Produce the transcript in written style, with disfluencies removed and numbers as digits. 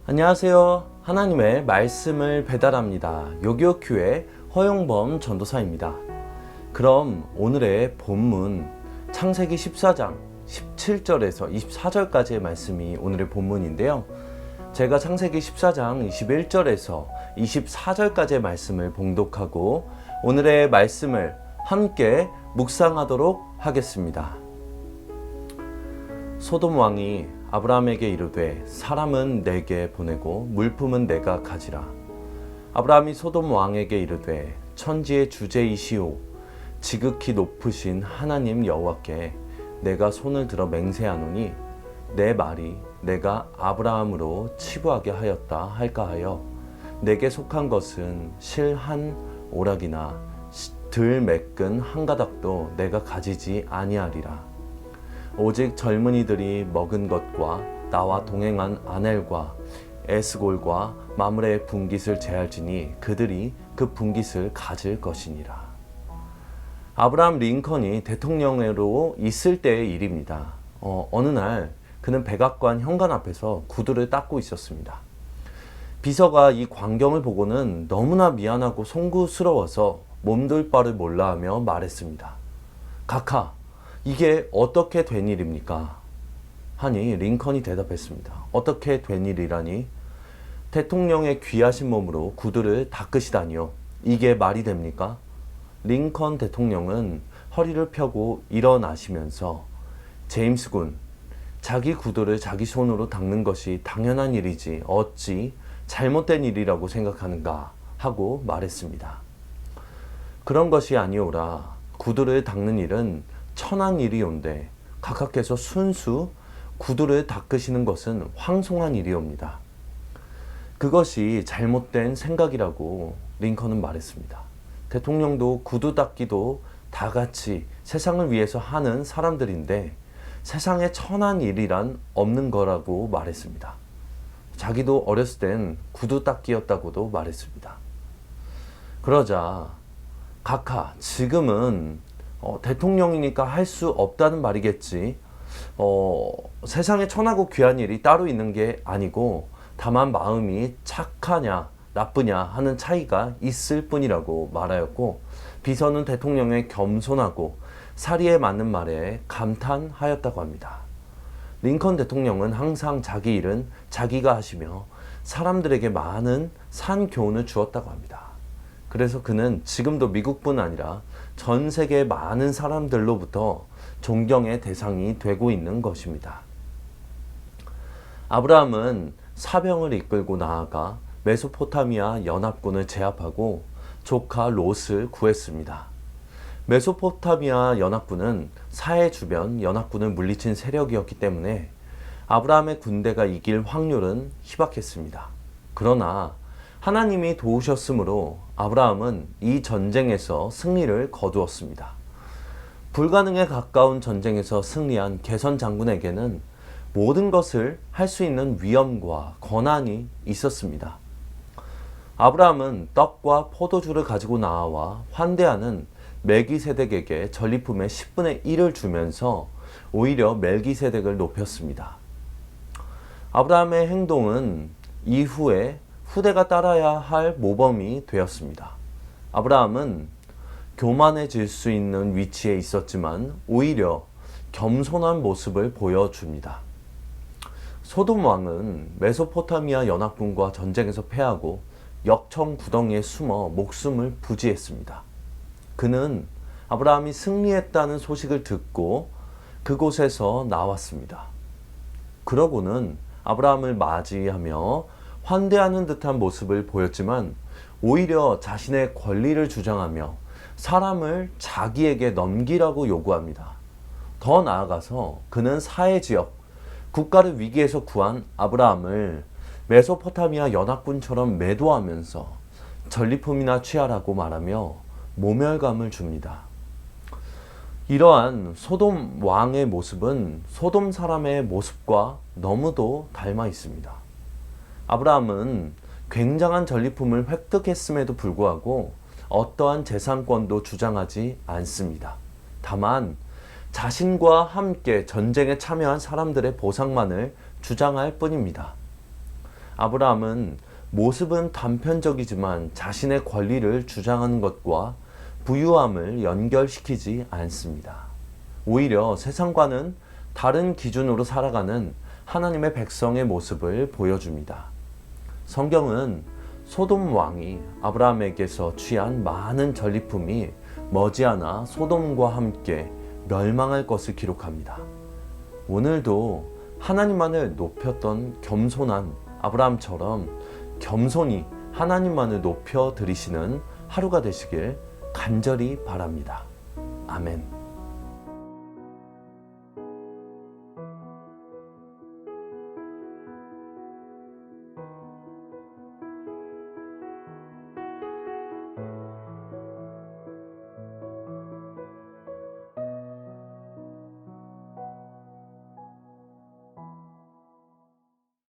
안녕하세요. 하나님의 말씀을 배달합니다. 요기요큐의 허용범 전도사입니다. 그럼 오늘의 본문 창세기 14장 17절에서 24절까지의 말씀이 오늘의 본문인데요. 제가 창세기 14장 21절에서 24절까지의 말씀을 봉독하고 오늘의 말씀을 함께 묵상하도록 하겠습니다. 소돔 왕이 아브라함에게 이르되 사람은 내게 보내고 물품은 내가 가지라. 아브라함이 소돔 왕에게 이르되 천지의 주제이시오 지극히 높으신 하나님 여호와께 내가 손을 들어 맹세하노니 내 말이 내가 아브라함으로 치부하게 하였다 할까 하여 내게 속한 것은 실 한 오락이나 들 매끈 한 가닥도 내가 가지지 아니하리라. 오직 젊은이들이 먹은 것과 나와 동행한 아넬과 에스골과 마므레의 분깃을 제할지니 그들이 그 분깃을 가질 것이니라. 아브라함 링컨이 대통령으로 있을 때의 일입니다. 어느 날 그는 백악관 현관 앞에서 구두를 닦고 있었습니다. 비서가 이 광경을 보고는 너무나 미안하고 송구스러워서 몸둘 바를 몰라 하며 말했습니다. 각하, 이게 어떻게 된 일입니까? 하니 링컨이 대답했습니다. 어떻게 된 일이라니? 대통령의 귀하신 몸으로 구두를 닦으시다니요. 이게 말이 됩니까? 링컨 대통령은 허리를 펴고 일어나시면서 제임스 군, 자기 구두를 자기 손으로 닦는 것이 당연한 일이지 어찌 잘못된 일이라고 생각하는가 하고 말했습니다. 그런 것이 아니오라. 구두를 닦는 일은 천한 일이온데 각하께서 순수 구두를 닦으시는 것은 황송한 일이옵니다. 그것이 잘못된 생각이라고 링컨은 말했습니다. 대통령도 구두 닦기도 다 같이 세상을 위해서 하는 사람들인데 세상에 천한 일이란 없는 거라고 말했습니다. 자기도 어렸을 땐 구두 닦기였다고도 말했습니다. 그러자 각하, 지금은 대통령이니까 할 수 없다는 말이겠지. 세상에 천하고 귀한 일이 따로 있는 게 아니고 다만 마음이 착하냐 나쁘냐 하는 차이가 있을 뿐이라고 말하였고, 비서는 대통령의 겸손하고 사리에 맞는 말에 감탄하였다고 합니다. 링컨 대통령은 항상 자기 일은 자기가 하시며 사람들에게 많은 산 교훈을 주었다고 합니다. 그래서 그는 지금도 미국뿐 아니라 전 세계 많은 사람들로부터 존경의 대상이 되고 있는 것입니다. 아브라함은 사병을 이끌고 나아가 메소포타미아 연합군을 제압하고 조카 롯을 구했습니다. 메소포타미아 연합군은 사해 주변 연합군을 물리친 세력이었기 때문에 아브라함의 군대가 이길 확률은 희박했습니다. 그러나 하나님이 도우셨으므로 아브라함은 이 전쟁에서 승리를 거두었습니다. 불가능에 가까운 전쟁에서 승리한 게선 장군에게는 모든 것을 할 수 있는 위엄과 권한이 있었습니다. 아브라함은 떡과 포도주를 가지고 나와 환대하는 멜기세덱에게 전리품의 10분의 1을 주면서 오히려 멜기세덱을 높였습니다. 아브라함의 행동은 이후에 후대가 따라야 할 모범이 되었습니다. 아브라함은 교만해질 수 있는 위치에 있었지만 오히려 겸손한 모습을 보여줍니다. 소돔 왕은 메소포타미아 연합군과 전쟁에서 패하고 역청 구덩이에 숨어 목숨을 부지했습니다. 그는 아브라함이 승리했다는 소식을 듣고 그곳에서 나왔습니다. 그러고는 아브라함을 맞이하며 환대하는 듯한 모습을 보였지만 오히려 자신의 권리를 주장하며 사람을 자기에게 넘기라고 요구합니다. 더 나아가서 그는 사해 지역, 국가를 위기에서 구한 아브라함을 메소포타미아 연합군처럼 매도하면서 전리품이나 취하라고 말하며 모멸감을 줍니다. 이러한 소돔 왕의 모습은 소돔 사람의 모습과 너무도 닮아 있습니다. 아브라함은 굉장한 전리품을 획득했음에도 불구하고 어떠한 재산권도 주장하지 않습니다. 다만 자신과 함께 전쟁에 참여한 사람들의 보상만을 주장할 뿐입니다. 아브라함은 모습은 단편적이지만 자신의 권리를 주장하는 것과 부유함을 연결시키지 않습니다. 오히려 세상과는 다른 기준으로 살아가는 하나님의 백성의 모습을 보여줍니다. 성경은 소돔 왕이 아브라함에게서 취한 많은 전리품이 머지않아 소돔과 함께 멸망할 것을 기록합니다. 오늘도 하나님만을 높였던 겸손한 아브라함처럼 겸손히 하나님만을 높여 드리시는 하루가 되시길 간절히 바랍니다. 아멘.